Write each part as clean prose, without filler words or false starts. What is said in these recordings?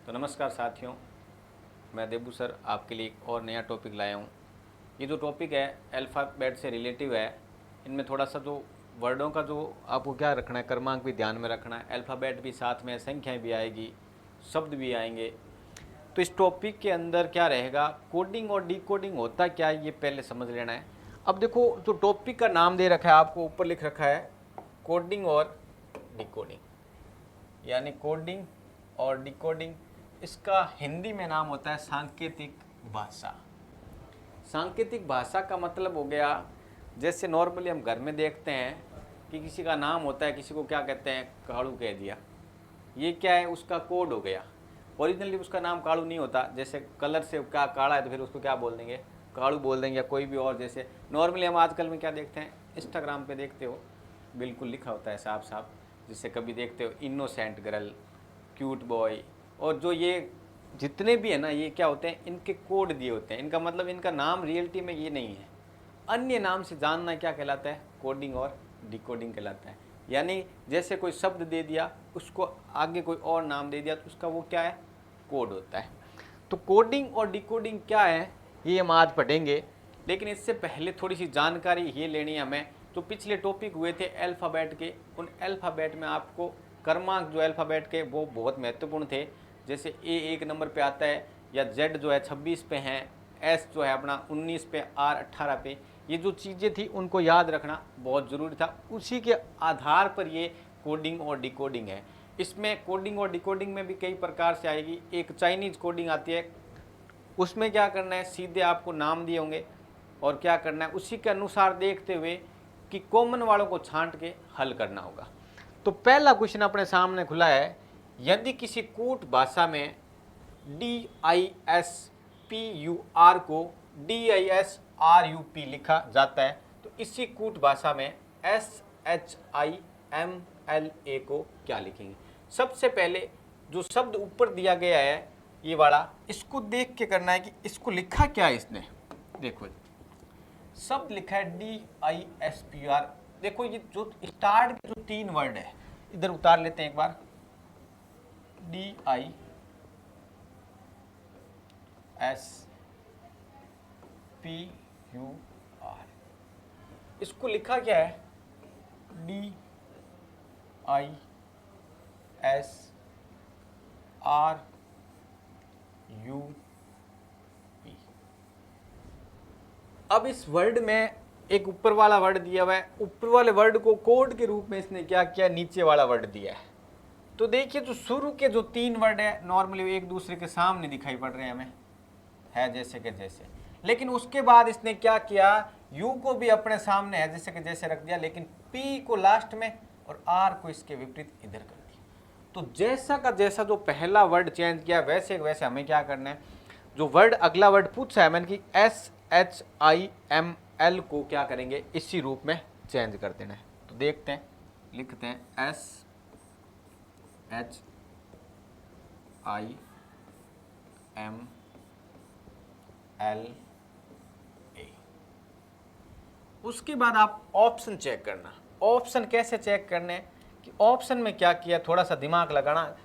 तो नमस्कार साथियों, मैं देबू सर आपके लिए एक और नया टॉपिक लाया हूँ। ये जो टॉपिक है अल्फ़ाबेट से रिलेटिव है। इनमें थोड़ा सा जो वर्डों का जो आपको क्या रखना है, क्रमांक भी ध्यान में रखना है, अल्फ़ाबेट भी साथ में, संख्याएं भी आएगी, शब्द भी आएंगे। तो इस टॉपिक के अंदर क्या रहेगा, कोडिंग और डिकोडिंग होता क्या है ये पहले समझ लेना है। अब देखो, जो टॉपिक का नाम दे रखा है आपको, ऊपर लिख रखा है कोडिंग और डिकोडिंग, यानी कोडिंग और डिकोडिंग। इसका हिंदी में नाम होता है सांकेतिक भाषा। सांकेतिक भाषा का मतलब हो गया, जैसे नॉर्मली हम घर में देखते हैं कि किसी का नाम होता है, किसी को क्या कहते हैं, कालू कह दिया, ये क्या है, उसका कोड हो गया। ओरिजिनली उसका नाम कालू नहीं होता, जैसे कलर से क्या काला है तो फिर उसको क्या बोल देंगे, कालू बोल देंगे, या कोई भी और। जैसे नॉर्मली हम आजकल में क्या देखते हैं, इंस्टाग्राम पे देखते हो, बिल्कुल लिखा होता है साफ साफ, जिससे कभी देखते हो इनोसेंट गर्ल, क्यूट बॉय, और जो ये जितने भी है ना, ये क्या होते हैं, इनके कोड दिए होते हैं। इनका मतलब इनका नाम रियलिटी में ये नहीं है, अन्य नाम से जानना क्या कहलाता है, कोडिंग और डिकोडिंग कहलाता है। यानी जैसे कोई शब्द दे दिया, उसको आगे कोई और नाम दे दिया, तो उसका वो क्या है, कोड होता है। तो कोडिंग और डिकोडिंग क्या है ये हम आज पढ़ेंगे, लेकिन इससे पहले थोड़ी सी जानकारी ये लेनी है हमें। तो पिछले टॉपिक हुए थे अल्फ़ाबेट के, उन अल्फ़ाबेट में आपको क्रमांक जो अल्फ़ाबेट के वो बहुत महत्वपूर्ण थे। जैसे ए 1 नंबर पे आता है, या जेड जो है 26 पे हैं, एस जो है अपना 19 पे, आर 18 पे। ये जो चीज़ें थी उनको याद रखना बहुत ज़रूरी था। उसी के आधार पर ये कोडिंग और डिकोडिंग है। इसमें कोडिंग और डिकोडिंग में भी कई प्रकार से आएगी। एक चाइनीज़ कोडिंग आती है, उसमें क्या करना है, सीधे आपको नाम दिए होंगे और क्या करना है, उसी के अनुसार देखते हुए कि कॉमन वालों को छांट के हल करना होगा। तो पहला क्वेश्चन अपने सामने खुला है, यदि किसी कूट भाषा में DISPUR को DISRUP लिखा जाता है, तो इसी कूट भाषा में SHIMLA को क्या लिखेंगे। सबसे पहले जो शब्द ऊपर दिया गया है ये वाला, इसको देख के करना है कि इसको लिखा क्या है इसने। देखो शब्द लिखा है DISPUR। देखो ये जो स्टार्ट के जो 3 वर्ड है, इधर उतार लेते हैं एक बार, DISPUR, इसको लिखा क्या है, DISRUP। अब इस वर्ड में एक ऊपर वाला वर्ड दिया हुआ है, ऊपर वाले वर्ड को कोड के रूप में इसने क्या किया, नीचे वाला वर्ड दिया है। तो देखिए, जो शुरू के जो 3 वर्ड है नॉर्मली एक दूसरे के सामने दिखाई पड़ रहे हैं हमें, है जैसे कि जैसे, लेकिन उसके बाद इसने क्या किया, यू को भी अपने सामने है जैसे कि जैसे रख दिया, लेकिन पी को लास्ट में और आर को इसके विपरीत इधर कर दिया। तो जैसा का जैसा जो पहला वर्ड चेंज किया, वैसे वैसे हमें क्या करना है, जो वर्ड अगला वर्ड पूछा है मैंने कि SHIML को क्या करेंगे, इसी रूप में चेंज कर देना है। तो देखते हैं, लिखते हैं SHIMLA। उसके बाद आप ऑप्शन चेक करना। ऑप्शन कैसे चेक करने कि ऑप्शन में क्या किया, थोड़ा सा दिमाग लगाना।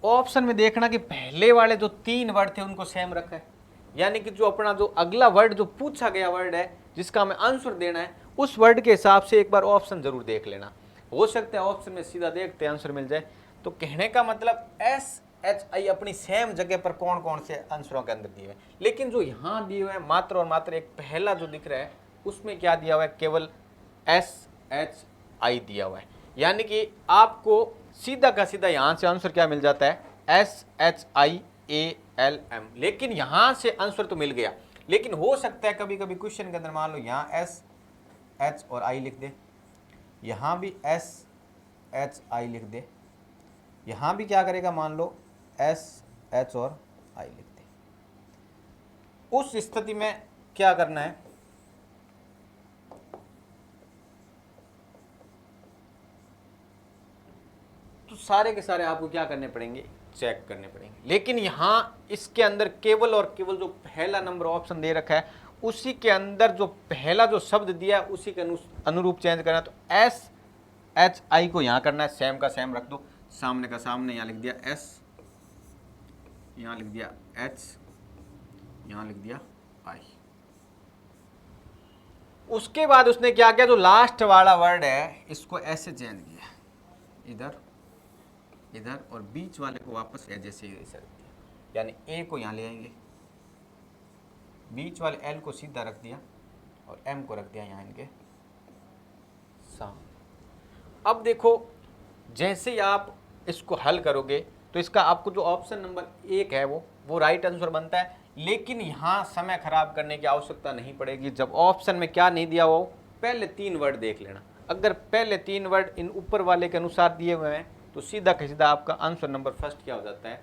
ऑप्शन में देखना कि पहले वाले जो 3 वर्ड थे उनको सेम रखा है, यानी कि जो अपना जो अगला वर्ड जो पूछा गया वर्ड है जिसका हमें आंसर देना है, उस वर्ड के हिसाब से एक बार ऑप्शन जरूर देख लेना। हो सकता है ऑप्शन में सीधा देखते आंसर मिल जाए। तो कहने का मतलब SHI अपनी सेम जगह पर कौन कौन से आंसरों के अंदर दिए हुए हैं, लेकिन जो यहाँ दिए हुए हैं मात्र और मात्र एक पहला जो दिख रहा है उसमें क्या दिया हुआ है, केवल SHI दिया हुआ है। यानी कि आपको सीधा का सीधा यहां से आंसर क्या मिल जाता है, SHIALM। लेकिन यहां से आंसर तो मिल गया, लेकिन हो सकता है कभी कभी क्वेश्चन के अंदर मान लो यहाँ SH और I लिख दे, यहाँ भी SHI लिख दे, यहाँ भी क्या करेगा, मान लो SH और I लिख दे। उस स्थिति में क्या करना है, तो सारे के सारे आपको क्या करने पड़ेंगे, चेक करने पड़ेंगे। लेकिन यहाँ इसके अंदर केवल और केवल जो पहला नंबर ऑप्शन दे रखा है उसी के अंदर जो पहला जो शब्द दिया उसी के अनुरूप चेंज करना। तो SHI को यहाँ करना है, सेम का सेम रख दो, सामने का सामने, यहाँ लिख दिया यहाँ लिख दिया H, यहाँ लिख दिया I। उसके बाद उसने क्या किया, जो लास्ट वाला वर्ड है इसको ऐसे चेंज किया, इधर इधर, और बीच वाले को वापस जैसे रख दिया, यानी ए को यहाँ ले आएंगे, बीच वाले एल को सीधा रख दिया और एम को रख दिया यहाँ इनके सामने। अब देखो जैसे ही आप इसको हल करोगे तो इसका आपको जो ऑप्शन नंबर 1 है वो राइट आंसर बनता है। लेकिन यहाँ समय खराब करने की आवश्यकता नहीं पड़ेगी। जब ऑप्शन में क्या नहीं दिया हो, पहले 3 वर्ड देख लेना। अगर पहले 3 वर्ड इन ऊपर वाले के अनुसार दिए हुए हैं तो सीधा का सीधा आपका आंसर नंबर फर्स्ट क्या हो जाता है,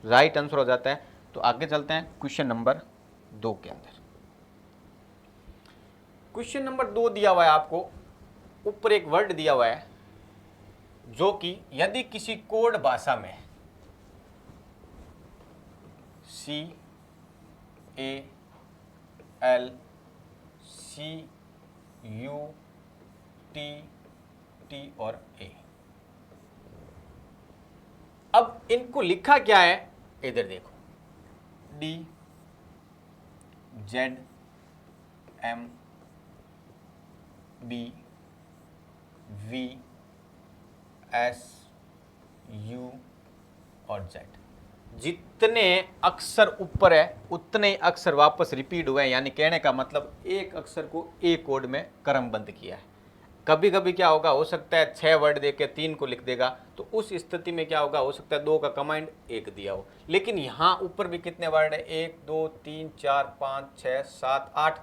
राइट आंसर हो जाता है। तो आगे चलते हैं क्वेश्चन नंबर 2 के अंदर। क्वेश्चन नंबर 2 दिया हुआ है आपको, ऊपर एक वर्ड दिया हुआ है जो कि यदि किसी कोड भाषा में CALCUTT और A, अब इनको लिखा क्या है, इधर देखो DZMBVSU और Z, जितने अक्षर ऊपर है उतने अक्षर वापस रिपीट हुए हैं। यानी कहने का मतलब एक अक्षर को एक कोड में क्रमबद्ध किया है। कभी कभी क्या होगा, हो सकता है 6 वर्ड दे के 3 को लिख देगा, तो उस स्थिति में क्या होगा, हो सकता है 2 का कमांड 1 दिया हो। लेकिन यहाँ ऊपर भी कितने वर्ड है, 1 2 3 4 5 6 7 8,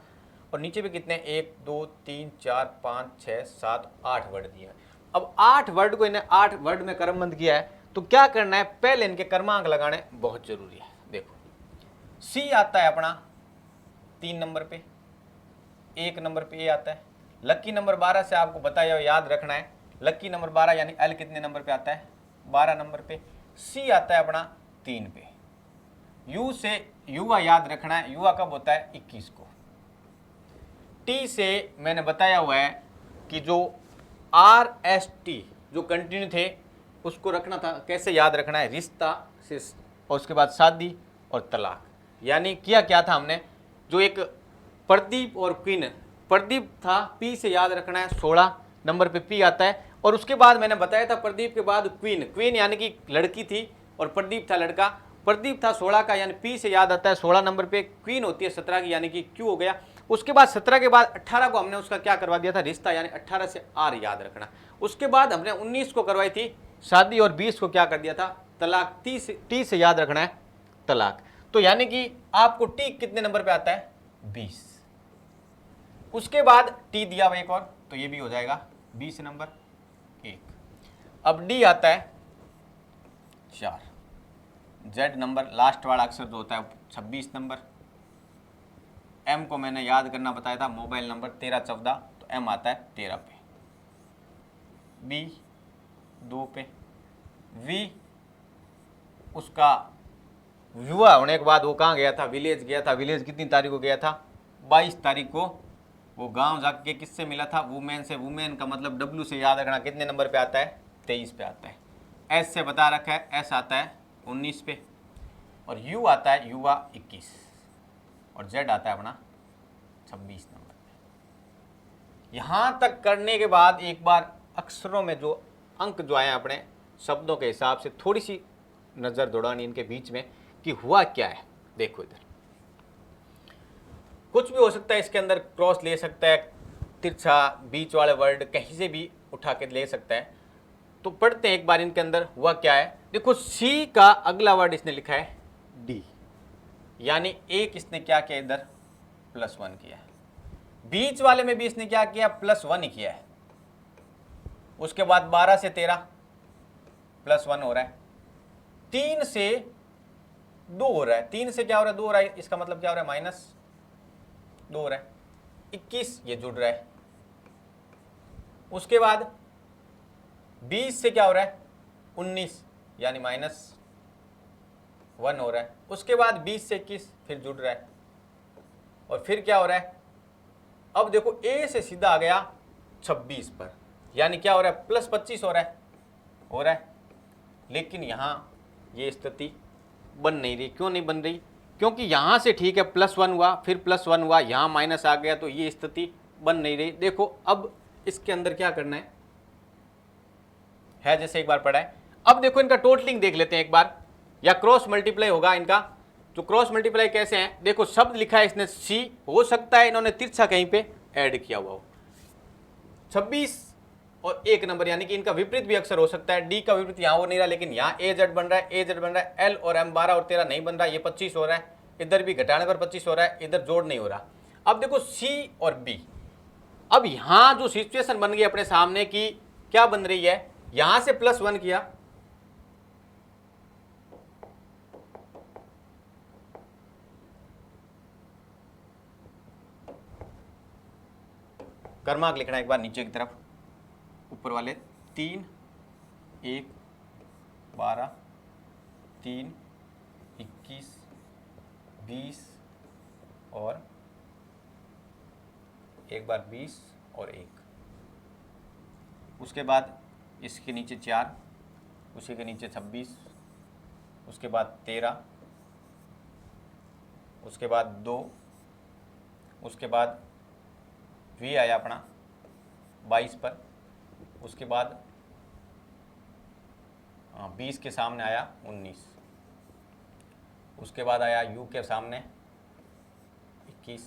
और नीचे भी कितने, 1 2 3 4 5 6 7 8 वर्ड दिए हैं। अब 8 वर्ड को इन्हें 8 वर्ड में क्रमबद्ध किया है, तो क्या करना है, पहले इनके क्रमांक लगाने बहुत जरूरी है। देखो सी आता है अपना 3 नंबर पे, 1 नंबर पे ए आता है। लक्की नंबर 12 से आपको बताया याद रखना है, लक्की नंबर 12 यानी एल कितने नंबर पे आता है, 12 नंबर पे। सी आता है अपना 3 पे। यू से युवा याद रखना है, युवा कब होता है, 21 को। टी से मैंने बताया हुआ है कि जो RST जो कंटिन्यू थे उसको रखना था। कैसे याद रखना है, रिश्ता से, और उसके बाद शादी और तलाक। यानी किया क्या था हमने, जो एक प्रदीप और क्वीन, प्रदीप था पी से याद रखना है, 16 नंबर पे पी आता है। और उसके बाद मैंने बताया था प्रदीप के बाद क्वीन, क्वीन यानी कि लड़की थी और प्रदीप था लड़का। प्रदीप था 16 का, यानी पी से याद आता है 16 नंबर पे, क्वीन होती है 17 की यानी कि क्यू हो गया। उसके बाद 17 के बाद 18 को हमने उसका क्या करवा दिया था, रिश्ता, यानी 18 से आर याद रखना। उसके बाद हमने 19 को करवाई थी शादी, और 20 को क्या कर दिया था, तलाक। टी से याद रखना है तलाक। तो यानी कि आपको टी कितने नंबर पे आता है, 20। उसके बाद टी दिया हुआ एक और, तो ये भी हो जाएगा 20 नंबर 1। अब डी आता है 4, जेड नंबर लास्ट वाला अक्षर जो होता है 26 नंबर। एम को मैंने याद करना बताया था, मोबाइल नंबर 1314, तो एम आता है 13 पे। बी 2 पे। वी उसका युवा होने के बाद वो कहाँ गया था, विलेज गया था। विलेज कितनी तारीख को गया था, 22 तारीख को। वो गांव जाके किससे मिला था, वुमेन से। वुमेन का मतलब डब्ल्यू से याद रखना कितने नंबर पे आता है, 23 पे आता है। एस से बता रखा है, एस आता है 19 पे, और यू आता है युवा 21, और जेड आता है अपना 26 नंबर पे। यहाँ तक करने के बाद एक बार अक्षरों में जो अंक जो आए अपने शब्दों के हिसाब से थोड़ी सी नज़र दौड़ानी इनके बीच में कि हुआ क्या है। देखो इधर कुछ भी हो सकता है, इसके अंदर क्रॉस ले सकता है, तिरछा, बीच वाले वर्ड कहीं से भी उठा के ले सकता है। तो पढ़ते हैं एक बार इनके अंदर हुआ क्या है। देखो सी का अगला वर्ड इसने लिखा है डी, यानी एक इसने क्या किया इधर, +1 किया है। बीच वाले में भी इसने क्या किया, +1 ही किया है। उसके बाद 12 से 13 +1 हो रहा है। 3 से 2 हो रहा है, 3 से क्या हो रहा है, 2 हो रहा है। इसका मतलब क्या हो रहा है, -2 हो रहा है। 21 ये जुड़ रहा है। उसके बाद 20 से क्या हो रहा है, 19 यानी -1 हो रहा है। उसके बाद 20 से 21 फिर जुड़ रहा है, और फिर क्या हो रहा है, अब देखो ए से सीधा आ गया 26 पर, यानी क्या हो रहा है, +25 हो रहा है। लेकिन यहाँ ये स्थिति बन नहीं रही। क्यों नहीं बन रही? क्योंकि यहाँ से ठीक है +1 हुआ, फिर +1 हुआ, यहाँ माइनस आ गया, तो ये स्थिति बन नहीं रही। देखो अब इसके अंदर क्या करना है जैसे एक बार पढ़ा है। अब देखो इनका टोटलिंग देख लेते हैं एक बार, या क्रॉस मल्टीप्लाई होगा इनका। तो क्रॉस मल्टीप्लाई कैसे है? देखो शब्द लिखा है इसने सी, हो सकता है इन्होंने तिरछा कहीं पे ऐड किया हुआ हो। 26 और 1 नंबर, यानी कि इनका विपरीत भी अक्सर हो सकता है। डी का विपरीत यहाँ हो नहीं रहा, लेकिन यहाँ ए जेड बन रहा है, ए जेड बन रहा है। एल और एम 12 और 13 नहीं बन रहा, ये 25 हो रहा है। इधर भी घटाने पर 25 हो रहा है, इधर जोड़ नहीं हो रहा। अब देखो सी और बी, अब यहां जो सिचुएशन बन गई अपने सामने की क्या बन रही है, यहां से +1 किया, क्रमांक लिखना एक बार नीचे की तरफ, ऊपर वाले 3 1 12 3 21 20 और एक बार 20 और 1, उसके बाद इसके नीचे 4, उसी के नीचे 26, उसके बाद 13, उसके बाद 2, उसके बाद वी आया अपना 22 पर, उसके बाद 20 के सामने आया 19, उसके बाद आया यू के सामने 21,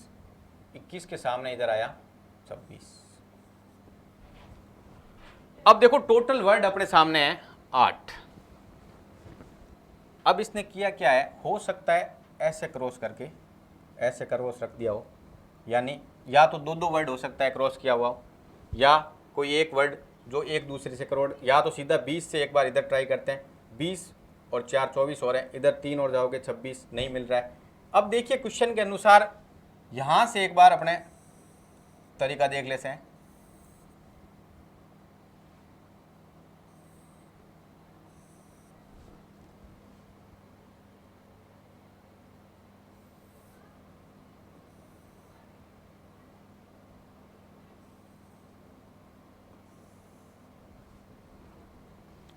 21 के सामने इधर आया 26। अब देखो टोटल वर्ड अपने सामने है 8। अब इसने किया क्या है, हो सकता है ऐसे क्रॉस करके ऐसे क्रॉस रख दिया हो, यानी या तो दो वर्ड हो सकता है क्रॉस किया हुआ हो, या कोई एक वर्ड जो एक दूसरे से क्रॉस, या तो सीधा 20 से एक बार इधर ट्राई करते हैं, 20 और 4 24 हो रहे हैं, इधर 3 और जाओगे 26, नहीं मिल रहा है। अब देखिए क्वेश्चन के अनुसार यहाँ से एक बार अपने तरीका देख लेते हैं।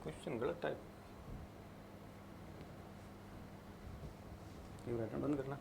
क्वेश्चन गलत टाइप, बंद करना।